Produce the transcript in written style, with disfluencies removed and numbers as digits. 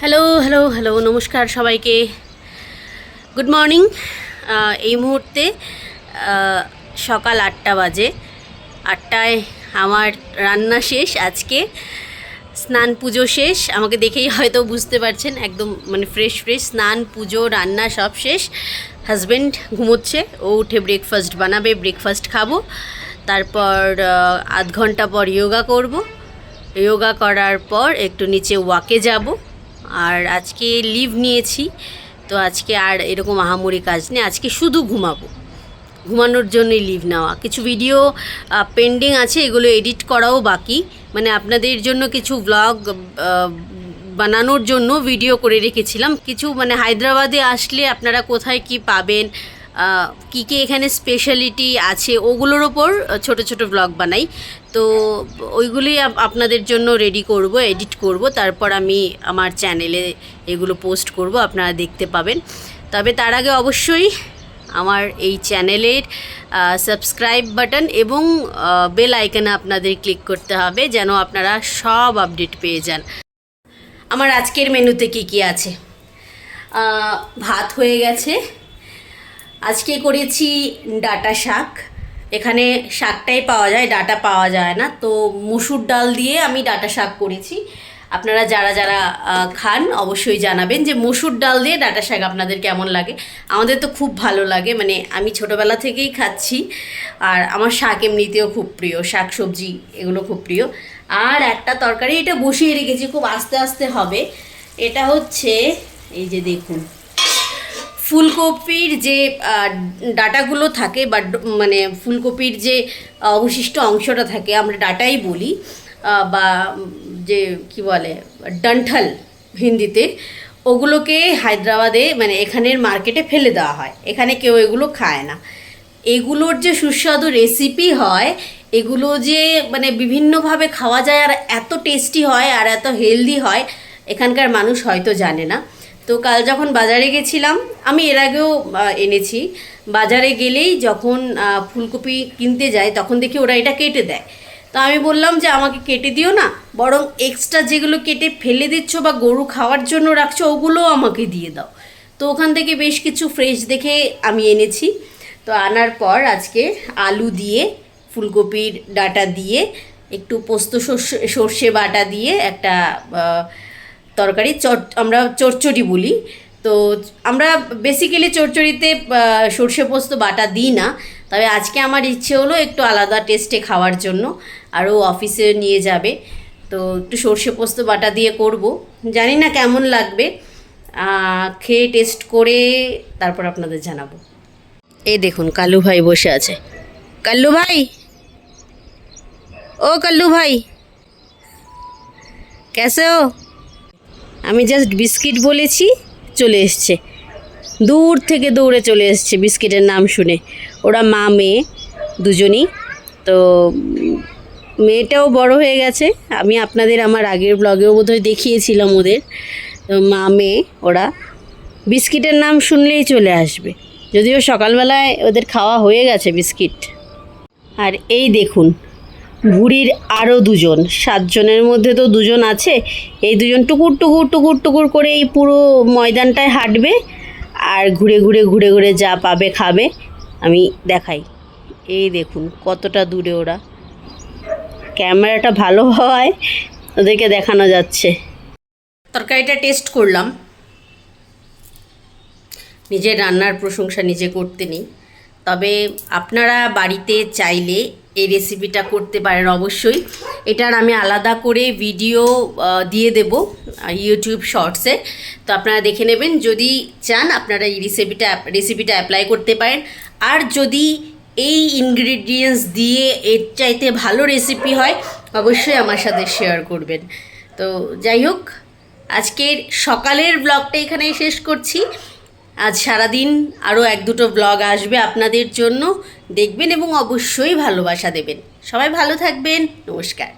Hello hello hello নমস্কার সবাইকে। Good morning. এই মুহূর্তে সকাল 8টা বাজে। 8টায় আমার রান্না শেষ। আজকে স্নান পুজো শেষ। আমাকে দেখেই হয়তো বুঝতে পারছেন, একদম মানে ফ্রেশ স্নান পুজো রান্না সব শেষ। হাজব্যান্ড ঘুমোচ্ছে, ও উঠে ব্রেকফাস্ট বানাবে, ব্রেকফাস্ট খাবো। তারপর আধ ঘন্টা পর যোগা করব। যোগা করার পর একটু নিচে ওয়াকে যাব। আর আজকে লিভ নিয়েছি, তো আজকে আর এরকম আহামরি কাজ নেই, আজকে শুধু ঘুমানোর জন্যই লিভ নেওয়া। কিছু ভিডিও পেন্ডিং আছে, এগুলো এডিট করাও বাকি, মানে আপনাদের জন্য কিছু ব্লগ বানানোর জন্য ভিডিও করে রেখেছিলাম। কিছু মানে হায়দ্রাবাদে আসলে আপনারা কোথায় কি পাবেন, কী কী এখানে স্পেশালিটি আছে, ওগুলোর ওপর ছোট ছোট ব্লগ বানাই। তো ওইগুলি আপনাদের জন্য রেডি করব, এডিট করব, তারপর আমি আমার চ্যানেলে এগুলো পোস্ট করব, আপনারা দেখতে পাবেন। তবে তার আগে অবশ্যই আমার এই চ্যানেলের সাবস্ক্রাইব বাটন এবং বেল আইকনে আপনাদের ক্লিক করতে হবে, যেন আপনারা সব আপডেট পেয়ে যান। আমার আজকের মেনুতে কি কি আছে? ভাত হয়ে গেছে। আজকে করেছি ডাঁটা শাক। এখানে শাকটাই পাওয়া যায়, ডাঁটা পাওয়া যায় না, তো মুসুর ডাল দিয়ে আমি ডাঁটা শাক করেছি। আপনারা যারা যারা খান অবশ্যই জানাবেন যে মসুর ডাল দিয়ে ডাঁটা শাক আপনাদের কেমন লাগে। আমাদের তো খুব ভালো লাগে, মানে আমি ছোটোবেলা থেকেই খাচ্ছি, আর আমার শাক এমনিতেও খুব প্রিয়, শাক সবজি এগুলো খুব প্রিয়। আর একটা তরকারি এটা বসিয়ে রেখেছি, খুব আস্তে আস্তে হবে। এটা হচ্ছে এই যে দেখুন, ফুলকপির যে ডাঁটাগুলো থাকে বা মানে ফুলকপির যে অবশিষ্ট অংশটা থাকে, আমরা ডাঁটাই বলি, বা যে কি বলে ডান্ঠাল হিন্দিতে, ওগুলোকে হায়দ্রাবাদে মানে এখানের মার্কেটে ফেলে দেওয়া হয়, এখানে কেউ এগুলো খায় না। এগুলোর যে সুস্বাদু রেসিপি হয়, এগুলো যে মানে বিভিন্নভাবে খাওয়া যায় আর এত টেস্টি হয় আর এত হেলদি হয়, এখানকার মানুষ হয়তো জানে না। তো কাল যখন বাজারে গেছিলাম, আমি এর আগেও এনেছি, বাজারে গেলেই যখন ফুলকপি কিনতে যাই তখন দেখি ওরা এটা কেটে দেয়। তো আমি বললাম যে আমাকে কেটে দিও না, বরং এক্সট্রা যেগুলো কেটে ফেলে দিচ্ছ বা গরু খাওয়ার জন্য রাখছো ওগুলোও আমাকে দিয়ে দাও। তো ওখান থেকে বেশ কিছু ফ্রেশ দেখে আমি এনেছি। তো আনার পর আজকে আলু দিয়ে, ফুলকপির ডাঁটা দিয়ে, একটু পোস্ত সর্ষে বাটা দিয়ে একটা তরকারি, আমরা চচ্চড়ি বলি। তো আমরা বেসিক্যালি চচ্চড়িতে সর্ষে পোস্ত বাটা দিই না, তবে আজকে আমার ইচ্ছে হলো একটু আলাদা টেস্টে খাওয়ার জন্য, আরও অফিসে নিয়ে যাবে, তো একটু সর্ষে পোস্ত বাটা দিয়ে করব। জানি না কেমন লাগবে, খেয়ে টেস্ট করে তারপর আপনাদের জানাবো। এই দেখুন কাল্লু ভাই বসে আছে। কাল্লু ভাই, ও কাল্লু ভাই, কেসে হো? আমি জাস্ট বিস্কিট বলেছি, চলে এসছে, দূর থেকে দৌড়ে চলে এসছে বিস্কিটের নাম শুনে। ওরা মা মেয়ে দুজনই, তো মেয়েটাও বড় হয়ে গেছে। আমি আপনাদের আমার আগের ব্লগেও বোধহয় দেখিয়েছিলাম ওদের, তো মা মেয়ে ওরা বিস্কিটের নাম শুনলেই চলে আসবে, যদিও সকালবেলায় ওদের খাওয়া হয়ে গেছে বিস্কিট। আর এই দেখুন বুড়ির আরও দুজন, 7 জনের মধ্যে তো 2 জন আছে, এই 2 জন টুকুর টুকুর টুকুর টুকুর করে এই পুরো ময়দানটায় হাঁটবে আর ঘুরে ঘুরে ঘুরে ঘুরে যা পাবে খাবে। আমি দেখাই, এই দেখুন কতটা দূরে ওরা, ক্যামেরাটা ভালো হয় ওদেরকে দেখানো যাচ্ছে। তরকারিটা টেস্ট করলাম, নিজের রান্নার প্রশংসা নিজে করতে নেই, তবে আপনারা বাড়িতে চাইলে এই রেসিপিটা করতে পারেন অবশ্যই। এটার আমি আলাদা করে ভিডিও দিয়ে দেব ইউটিউব শর্টসে, তো আপনারা দেখে নেবেন। যদি চান আপনারা এই রেসিপিটা অ্যাপ্লাই করতে পারেন। আর যদি এই ইনগ্রিডিয়েন্টস দিয়ে এর চাইতে ভালো রেসিপি হয় অবশ্যই আমার সাথে শেয়ার করবেন। তো যাই হোক, আজকের সকালের ব্লগটা এখানেই শেষ করছি। আজ সারাদিন আরও 1-2টো ব্লগ আসবে আপনাদের জন্য, দেখবেন এবং অবশ্যই ভালোবাসা দেবেন। সবাই ভালো থাকবেন, নমস্কার।